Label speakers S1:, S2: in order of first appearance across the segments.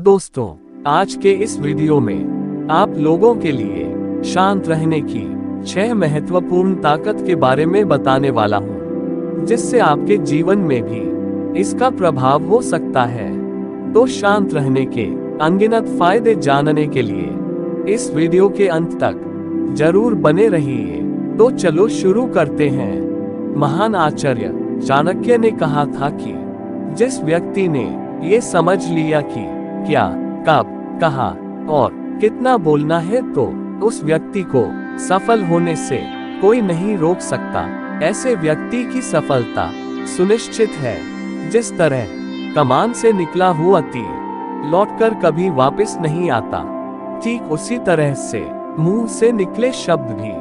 S1: दोस्तों, आज के इस वीडियो में आप लोगों के लिए शांत रहने की 6 महत्वपूर्ण ताकत के बारे में बताने वाला हूँ, जिससे आपके जीवन में भी इसका प्रभाव हो सकता है। तो शांत रहने के अनगिनत फायदे जानने के लिए इस वीडियो के अंत तक जरूर बने रहिए। तो चलो शुरू करते हैं। महान आचार्य चाणक्य ने कहा था कि जिस व्यक्ति ने ये समझ लिया कि क्या, कब, कहाँ और कितना बोलना है, तो उस व्यक्ति को सफल होने से कोई नहीं रोक सकता। ऐसे व्यक्ति की सफलता सुनिश्चित है। जिस तरह कमान से निकला हुआ तीर लौटकर कभी वापस नहीं आता, ठीक उसी तरह से मुंह से निकले शब्द भी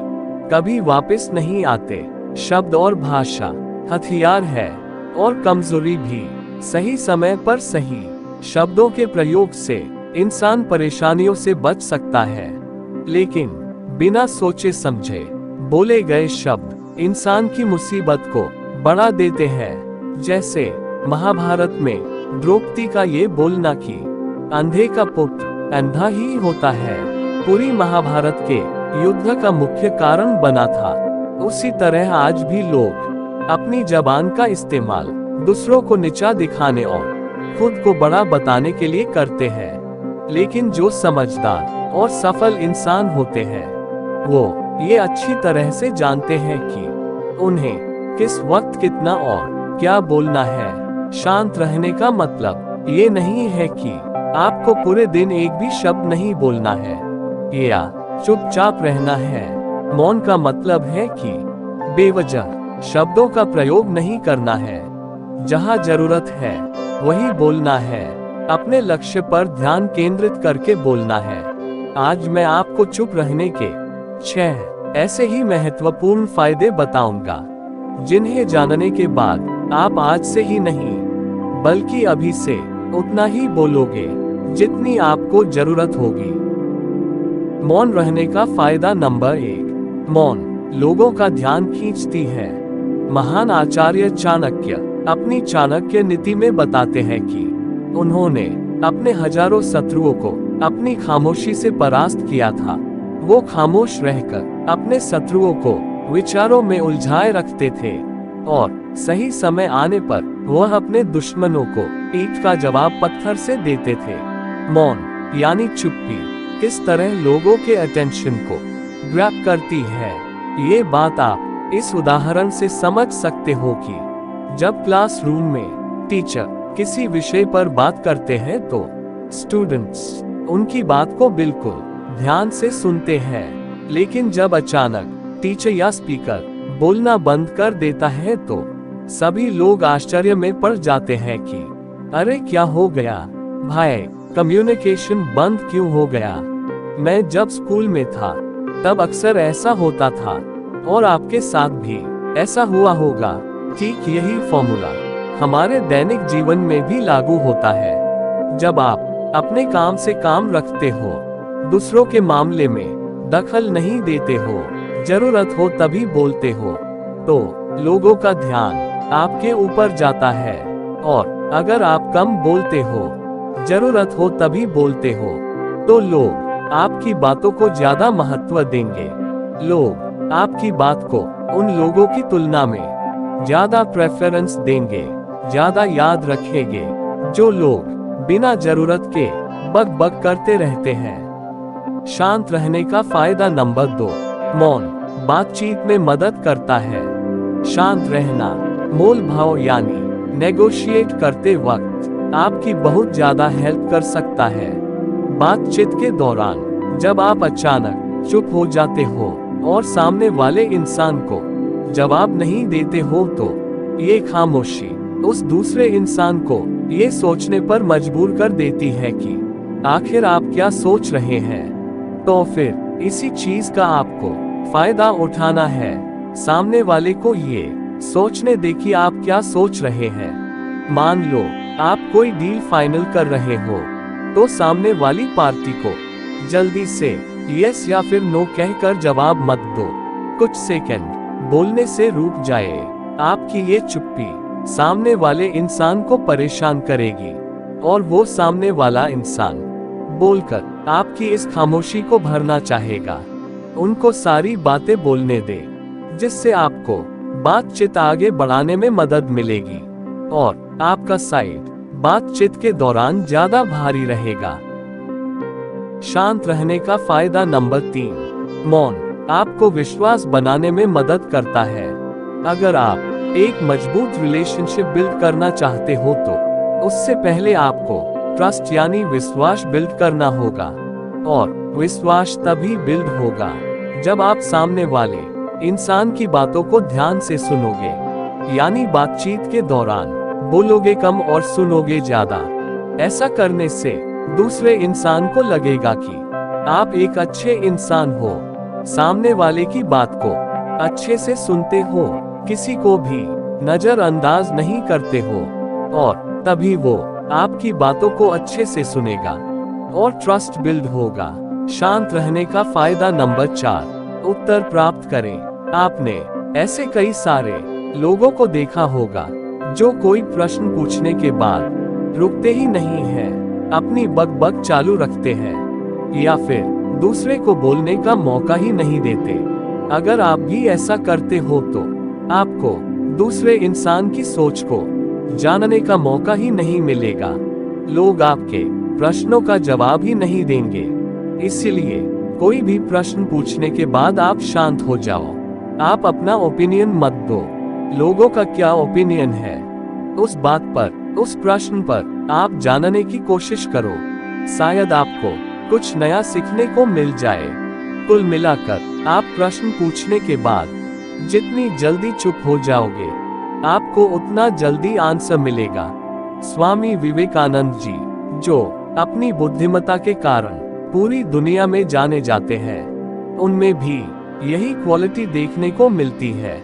S1: कभी वापस नहीं आते। शब्द और भाषा हथियार है, और कमजोरी भी। सही समय पर सही शब्दों के प्रयोग से इंसान परेशानियों से बच सकता है, लेकिन बिना सोचे समझे बोले गए शब्द इंसान की मुसीबत को बढ़ा देते हैं। जैसे महाभारत में द्रौपदी का ये बोलना कि अंधे का पुत्र अंधा ही होता है, पूरी महाभारत के युद्ध का मुख्य कारण बना था। उसी तरह आज भी लोग अपनी जबान का इस्तेमाल दूसरों को नीचा दिखाने और खुद को बड़ा बताने के लिए करते हैं, लेकिन जो समझदार और सफल इंसान होते हैं वो ये अच्छी तरह से जानते हैं कि उन्हें किस वक्त कितना और क्या बोलना है। शांत रहने का मतलब ये नहीं है कि आपको पूरे दिन एक भी शब्द नहीं बोलना है या चुपचाप रहना है। मौन का मतलब है कि बेवजह शब्दों का प्रयोग नहीं करना है। जहां जरूरत है वही बोलना है। अपने लक्ष्य पर ध्यान केंद्रित करके बोलना है। आज मैं आपको चुप रहने के 6 ऐसे ही महत्वपूर्ण फायदे बताऊंगा, जिन्हें जानने के बाद आप आज से ही नहीं बल्कि अभी से उतना ही बोलोगे जितनी आपको जरूरत होगी। मौन रहने का फायदा नंबर 1, मौन लोगों का ध्यान खींचती है। महान आचार्य चाणक्य अपनी चाणक्य नीति में बताते हैं कि उन्होंने अपने हजारों शत्रुओं को अपनी खामोशी से परास्त किया था। वो खामोश रहकर अपने शत्रुओं को विचारों में उलझाए रखते थे, और सही समय आने पर वह अपने दुश्मनों को ईंट का जवाब पत्थर से देते थे। मौन यानी चुप्पी किस तरह लोगों के अटेंशन को ग्रैब करती है, ये बात आप इस उदाहरण से समझ सकते हो कि जब क्लासरूम में टीचर किसी विषय पर बात करते हैं तो स्टूडेंट्स उनकी बात को बिल्कुल ध्यान से सुनते हैं, लेकिन जब अचानक टीचर या स्पीकर बोलना बंद कर देता है तो सभी लोग आश्चर्य में पड़ जाते हैं कि अरे क्या हो गया भाई, कम्युनिकेशन बंद क्यों हो गया। मैं जब स्कूल में था तब अक्सर ऐसा होता था, और आपके साथ भी ऐसा हुआ होगा। ठीक यही फॉर्मूला हमारे दैनिक जीवन में भी लागू होता है। जब आप अपने काम से काम रखते हो, दूसरों के मामले में दखल नहीं देते हो, जरूरत हो तभी बोलते हो, तो लोगों का ध्यान आपके ऊपर जाता है। और अगर आप कम बोलते हो, जरूरत हो तभी बोलते हो, तो लोग आपकी बातों को ज्यादा महत्व देंगे। लोग आपकी बात को उन लोगों की तुलना में ज्यादा प्रेफरेंस देंगे, ज्यादा याद रखेंगे, जो लोग बिना जरूरत के बक बक करते रहते हैं। शांत रहने का फायदा नंबर 2, मौन बातचीत में मदद करता है। शांत रहना मोल भाव यानी नेगोशिएट करते वक्त आपकी बहुत ज्यादा हेल्प कर सकता है। बातचीत के दौरान जब आप अचानक चुप हो जाते हो और सामने वाले इंसान को जवाब नहीं देते हो, तो ये खामोशी उस दूसरे इंसान को ये सोचने पर मजबूर कर देती है कि आखिर आप क्या सोच रहे हैं। तो फिर इसी चीज का आपको फायदा उठाना है। सामने वाले को ये सोचने दे कि आप क्या सोच रहे हैं। मान लो आप कोई डील फाइनल कर रहे हो, तो सामने वाली पार्टी को जल्दी से यस या फिर नो कहकर जवाब मत दो। कुछ सेकंड बोलने से रुक जाए। आपकी ये चुप्पी सामने वाले इंसान को परेशान करेगी, और वो सामने वाला इंसान बोलकर आपकी इस खामोशी को भरना चाहेगा। उनको सारी बातें बोलने दे, जिससे आपको बातचीत आगे बढ़ाने में मदद मिलेगी और आपका साइड बातचीत के दौरान ज्यादा भारी रहेगा। शांत रहने का फायदा नंबर 3, मौन आपको विश्वास बनाने में मदद करता है। अगर आप एक मजबूत रिलेशनशिप बिल्ड करना चाहते हो तो उससे पहले आपको ट्रस्ट यानी विश्वास बिल्ड करना होगा, और विश्वास तभी बिल्ड होगा जब आप सामने वाले इंसान की बातों को ध्यान से सुनोगे, यानी बातचीत के दौरान बोलोगे कम और सुनोगे ज्यादा। ऐसा करने से दूसरे इंसान को लगेगा कि आप एक अच्छे इंसान हो, सामने वाले की बात को अच्छे से सुनते हो, किसी को भी नजरअंदाज नहीं करते हो, और तभी वो आपकी बातों को अच्छे से सुनेगा और ट्रस्ट बिल्ड होगा। शांत रहने का फायदा नंबर 4, उत्तर प्राप्त करें। आपने ऐसे कई सारे लोगों को देखा होगा जो कोई प्रश्न पूछने के बाद रुकते ही नहीं हैं, अपनी बकबक चालू रखते हैं या फिर दूसरे को बोलने का मौका ही नहीं देते। अगर आप भी ऐसा करते हो तो आपको दूसरे इंसान की सोच को जानने का मौका ही नहीं मिलेगा। लोग आपके प्रश्नों का जवाब ही नहीं देंगे। इसलिए कोई भी प्रश्न पूछने के बाद आप शांत हो जाओ। आप अपना ओपिनियन मत दो। लोगों का क्या ओपिनियन है उस बात पर, उस प्रश्न पर आप जानने की कोशिश करो। शायद आपको कुछ नया सीखने को मिल जाए। कुल मिलाकर आप प्रश्न पूछने के बाद जितनी जल्दी चुप हो जाओगे, आपको उतना जल्दी आंसर मिलेगा। स्वामी विवेकानंद जी, जो अपनी बुद्धिमत्ता के कारण पूरी दुनिया में जाने जाते हैं, उनमें भी यही क्वालिटी देखने को मिलती है।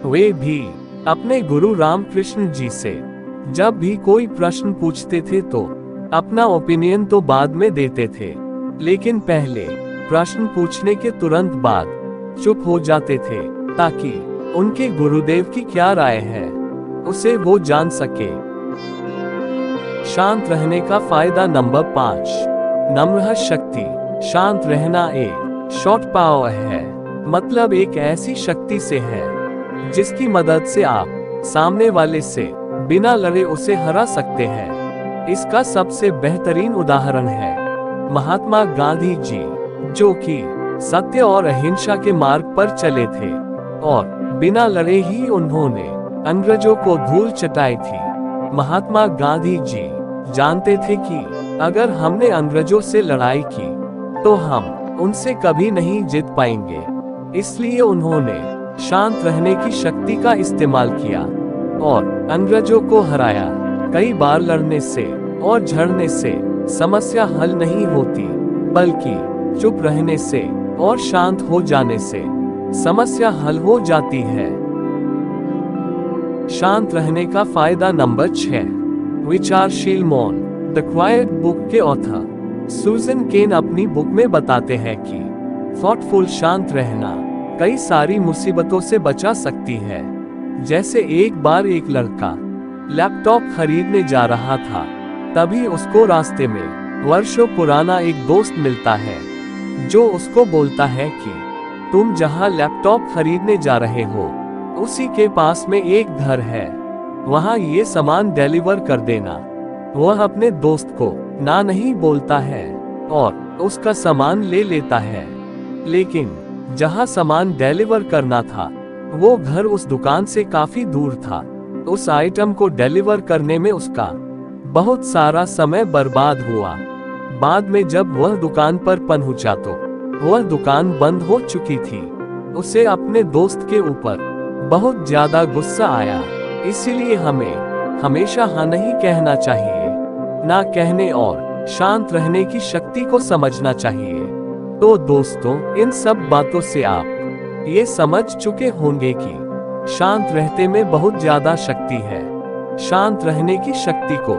S1: वे भी अपने गुरु रामकृष्ण जी से जब भी कोई प्रश्न पूछते थे तो अपना ओपिनियन तो बाद में देते थे, लेकिन पहले प्रश्न पूछने के तुरंत बाद चुप हो जाते थे, ताकि उनके गुरुदेव की क्या राय है उसे वो जान सके। शांत रहने का फायदा नंबर 5, नम्र शक्ति। शांत रहना एक शॉर्ट पावर है, मतलब एक ऐसी शक्ति से है जिसकी मदद से आप सामने वाले से बिना लड़े उसे हरा सकते हैं। इसका सबसे बेहतरीन उदाहरण है महात्मा गांधी जी, जो कि सत्य और अहिंसा के मार्ग पर चले थे और बिना लड़े ही उन्होंने अंग्रेजों को धूल चटाई थी। महात्मा गांधी जी जानते थे कि अगर हमने अंग्रेजों से लड़ाई की तो हम उनसे कभी नहीं जीत पाएंगे। इसलिए उन्होंने शांत रहने की शक्ति का इस्तेमाल किया और अंग्रेजों को हराया। कई बार लड़ने से और झड़ने से समस्या हल नहीं होती, बल्कि चुप रहने से और शांत हो जाने से समस्या हल हो जाती है। शांत रहने का फायदा नंबर 6, विचारशील मौन। द क्वाइट बुक के ऑथर सुजन केन अपनी बुक में बताते हैं कि थॉटफुल शांत रहना कई सारी मुसीबतों से बचा सकती है। जैसे एक बार एक लड़का लैपटॉप खरीदने जा रहा था, तभी उसको रास्ते में वर्षों पुराना एक दोस्त मिलता है, जो उसको बोलता है कि तुम जहां लैपटॉप खरीदने जा रहे हो उसी के पास में एक घर है, वहां ये सामान डिलीवर कर देना। वह अपने दोस्त को ना नहीं बोलता है और उसका सामान ले लेता है, लेकिन जहां सामान डिलीवर करना था वो घर उस दुकान से काफी दूर था। उस आइटम को डिलीवर करने में उसका बहुत सारा समय बर्बाद हुआ। बाद में जब वह दुकान पर पहुंचा तो वह दुकान बंद हो चुकी थी। उसे अपने दोस्त के ऊपर बहुत ज्यादा गुस्सा आया। इसीलिए हमें हमेशा हाँ नहीं कहना चाहिए, ना कहने और शांत रहने की शक्ति को समझना चाहिए। तो दोस्तों, इन सब बातों से आप ये समझ चुके होंगे कि शांत रहते में बहुत ज्यादा शक्ति है। शांत रहने की शक्ति को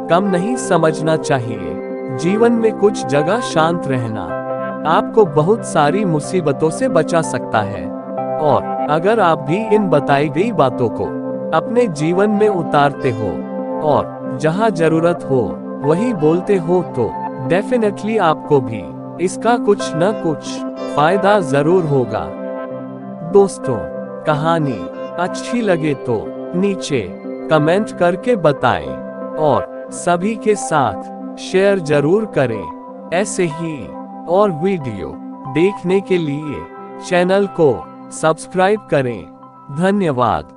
S1: कम नहीं समझना चाहिए। जीवन में कुछ जगह शांत रहना आपको बहुत सारी मुसीबतों से बचा सकता है। और अगर आप भी इन बताई गई बातों को अपने जीवन में उतारते हो और जहां जरूरत हो वही बोलते हो तो डेफिनेटली आपको भी इसका कुछ न कुछ फायदा जरूर होगा। दोस्तों, कहानी अच्छी लगे तो नीचे कमेंट करके बताएं और सभी के साथ शेयर जरूर करें। ऐसे ही और वीडियो देखने के लिए चैनल को सब्सक्राइब करें। धन्यवाद।